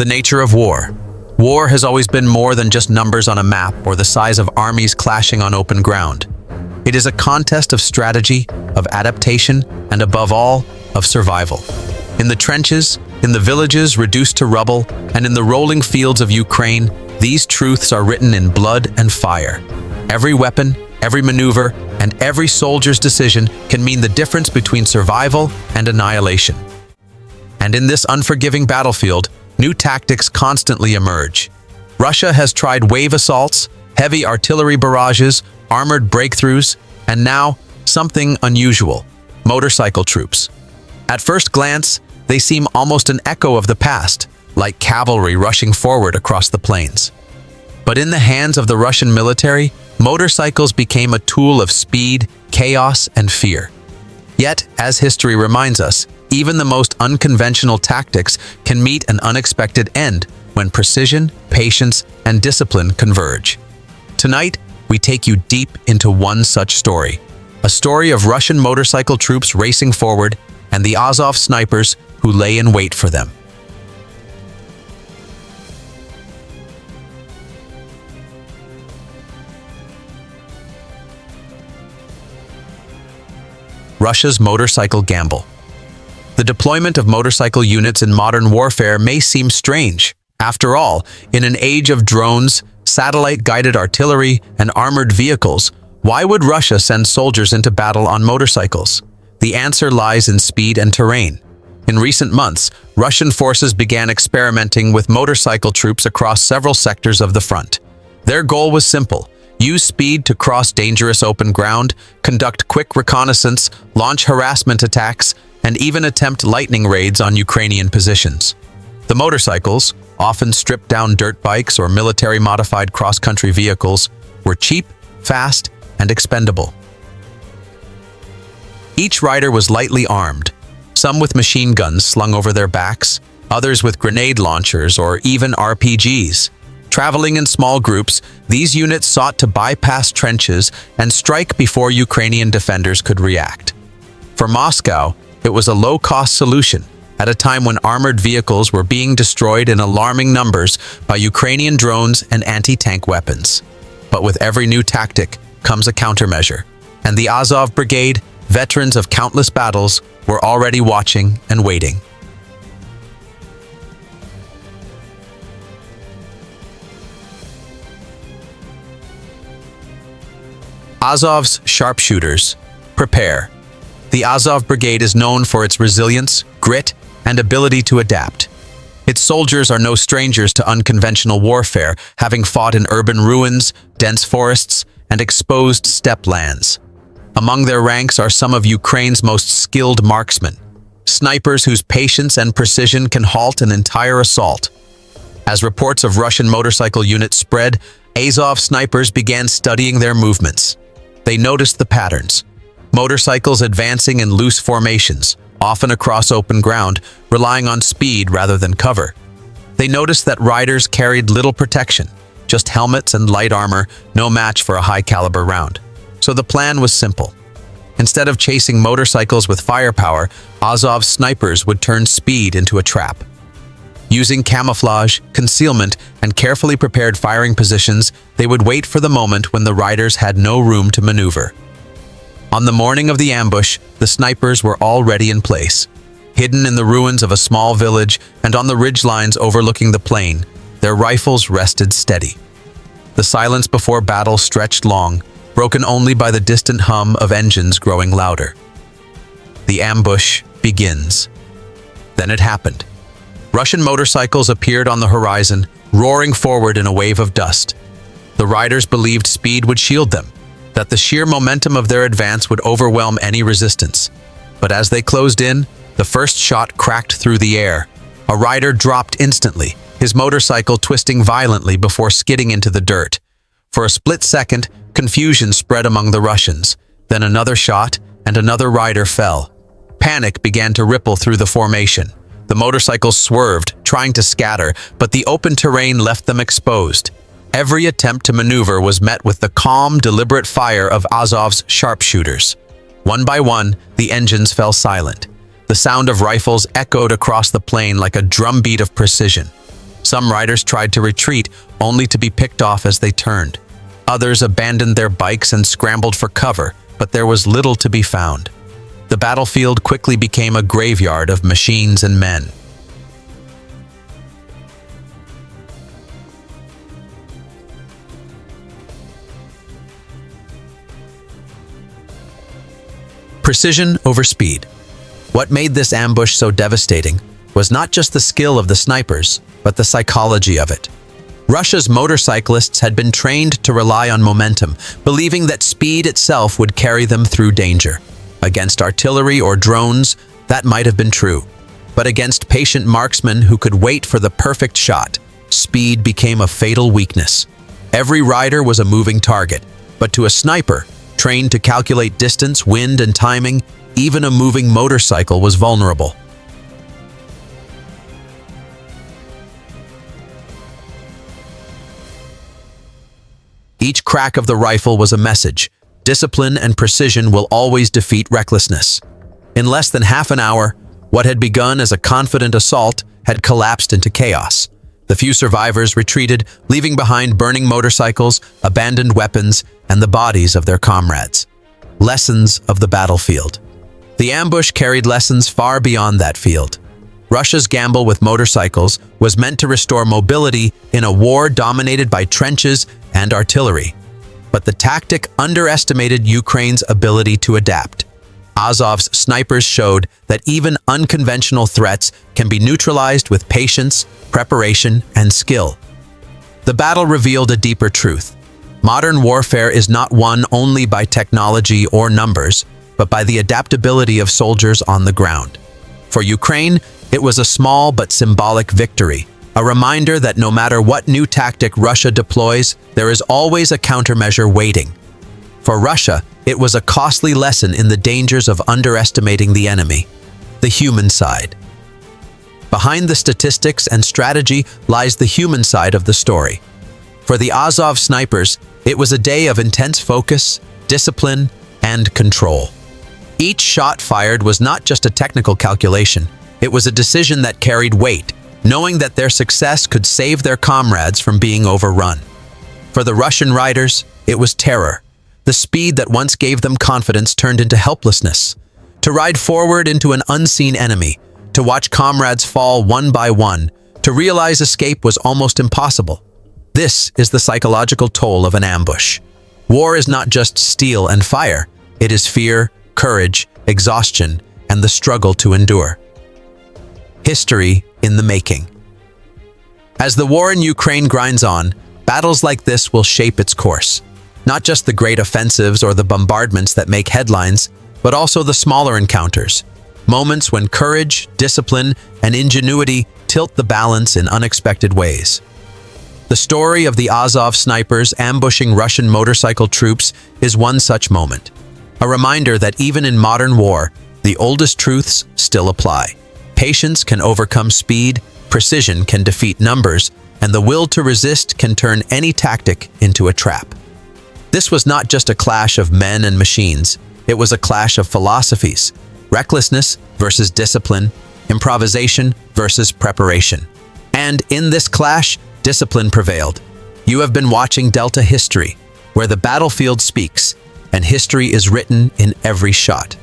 The nature of war. War has always been more than just numbers on a map or the size of armies clashing on open ground. It is a contest of strategy, of adaptation, and above all, of survival. In the trenches, in the villages reduced to rubble, and in the rolling fields of Ukraine, these truths are written in blood and fire. Every weapon, every maneuver, and every soldier's decision can mean the difference between survival and annihilation. And in this unforgiving battlefield, new tactics constantly emerge. Russia has tried wave assaults, heavy artillery barrages, armored breakthroughs, and now, something unusual: motorcycle troops. At first glance, they seem almost an echo of the past, like cavalry rushing forward across the plains. But in the hands of the Russian military, motorcycles became a tool of speed, chaos, and fear. Yet, as history reminds us, even the most unconventional tactics can meet an unexpected end when precision, patience, and discipline converge. Tonight, we take you deep into one such story, a story of Russian motorcycle troops racing forward and the Azov snipers who lay in wait for them. Russia's motorcycle gamble. The deployment of motorcycle units in modern warfare may seem strange. After all, in an age of drones, satellite-guided artillery, and armored vehicles, why would Russia send soldiers into battle on motorcycles? The answer lies in speed and terrain. In recent months, Russian forces began experimenting with motorcycle troops across several sectors of the front. Their goal was simple: use speed to cross dangerous open ground, conduct quick reconnaissance, launch harassment attacks, and even attempt lightning raids on Ukrainian positions. The motorcycles, often stripped-down dirt bikes or military-modified cross-country vehicles, were cheap, fast, and expendable. Each rider was lightly armed, some with machine guns slung over their backs, others with grenade launchers or even RPGs. Traveling in small groups, these units sought to bypass trenches and strike before Ukrainian defenders could react. For Moscow, it was a low-cost solution at a time when armored vehicles were being destroyed in alarming numbers by Ukrainian drones and anti-tank weapons. But with every new tactic comes a countermeasure, and the Azov Brigade, veterans of countless battles, were already watching and waiting. Azov's sharpshooters. Prepare. The Azov Brigade is known for its resilience, grit, and ability to adapt. Its soldiers are no strangers to unconventional warfare, having fought in urban ruins, dense forests, and exposed steppe lands. Among their ranks are some of Ukraine's most skilled marksmen, snipers whose patience and precision can halt an entire assault. As reports of Russian motorcycle units spread, Azov snipers began studying their movements. They noticed the patterns: motorcycles advancing in loose formations, often across open ground, relying on speed rather than cover. They noticed that riders carried little protection, just helmets and light armor, no match for a high-caliber round. So the plan was simple. Instead of chasing motorcycles with firepower, Azov snipers would turn speed into a trap. Using camouflage, concealment, and carefully prepared firing positions, they would wait for the moment when the riders had no room to maneuver. On the morning of the ambush, the snipers were already in place. Hidden in the ruins of a small village and on the ridgelines overlooking the plain, their rifles rested steady. The silence before battle stretched long, broken only by the distant hum of engines growing louder. The ambush begins. Then it happened. Russian motorcycles appeared on the horizon, roaring forward in a wave of dust. The riders believed speed would shield them, that the sheer momentum of their advance would overwhelm any resistance. But as they closed in, the first shot cracked through the air. A rider dropped instantly, his motorcycle twisting violently before skidding into the dirt. For a split second, confusion spread among the Russians. Then another shot, and another rider fell. Panic began to ripple through the formation. The motorcycles swerved, trying to scatter, but the open terrain left them exposed. Every attempt to maneuver was met with the calm, deliberate fire of Azov's sharpshooters. One by one, the engines fell silent. The sound of rifles echoed across the plain like a drumbeat of precision. Some riders tried to retreat, only to be picked off as they turned. Others abandoned their bikes and scrambled for cover, but there was little to be found. The battlefield quickly became a graveyard of machines and men. Precision over speed. What made this ambush so devastating was not just the skill of the snipers, but the psychology of it. Russia's motorcyclists had been trained to rely on momentum, believing that speed itself would carry them through danger. Against artillery or drones, that might have been true. But against patient marksmen who could wait for the perfect shot, speed became a fatal weakness. Every rider was a moving target, but to a sniper, trained to calculate distance, wind, and timing, even a moving motorcycle was vulnerable. Each crack of the rifle was a message. Discipline and precision will always defeat recklessness. In less than half an hour, what had begun as a confident assault had collapsed into chaos. The few survivors retreated, leaving behind burning motorcycles, abandoned weapons, and the bodies of their comrades. Lessons of the battlefield. The ambush carried lessons far beyond that field. Russia's gamble with motorcycles was meant to restore mobility in a war dominated by trenches and artillery. But the tactic underestimated Ukraine's ability to adapt. Azov's snipers showed that even unconventional threats can be neutralized with patience, preparation, and skill. The battle revealed a deeper truth. Modern warfare is not won only by technology or numbers, but by the adaptability of soldiers on the ground. For Ukraine, it was a small but symbolic victory, a reminder that no matter what new tactic Russia deploys, there is always a countermeasure waiting. For Russia, it was a costly lesson in the dangers of underestimating the enemy, the human side. Behind the statistics and strategy lies the human side of the story. For the Azov snipers, it was a day of intense focus, discipline, and control. Each shot fired was not just a technical calculation, it was a decision that carried weight, knowing that their success could save their comrades from being overrun. For the Russian riders, it was terror. The speed that once gave them confidence turned into helplessness. To ride forward into an unseen enemy, to watch comrades fall one by one, to realize escape was almost impossible. This is the psychological toll of an ambush. War is not just steel and fire, it is fear, courage, exhaustion, and the struggle to endure. History in the making. As the war in Ukraine grinds on, battles like this will shape its course. Not just the great offensives or the bombardments that make headlines, but also the smaller encounters. Moments when courage, discipline, and ingenuity tilt the balance in unexpected ways. The story of the Azov snipers ambushing Russian motorcycle troops is one such moment. A reminder that even in modern war, the oldest truths still apply. Patience can overcome speed, precision can defeat numbers, and the will to resist can turn any tactic into a trap. This was not just a clash of men and machines, it was a clash of philosophies. Recklessness versus discipline, improvisation versus preparation. And in this clash, discipline prevailed. You have been watching Delta History, where the battlefield speaks, and history is written in every shot.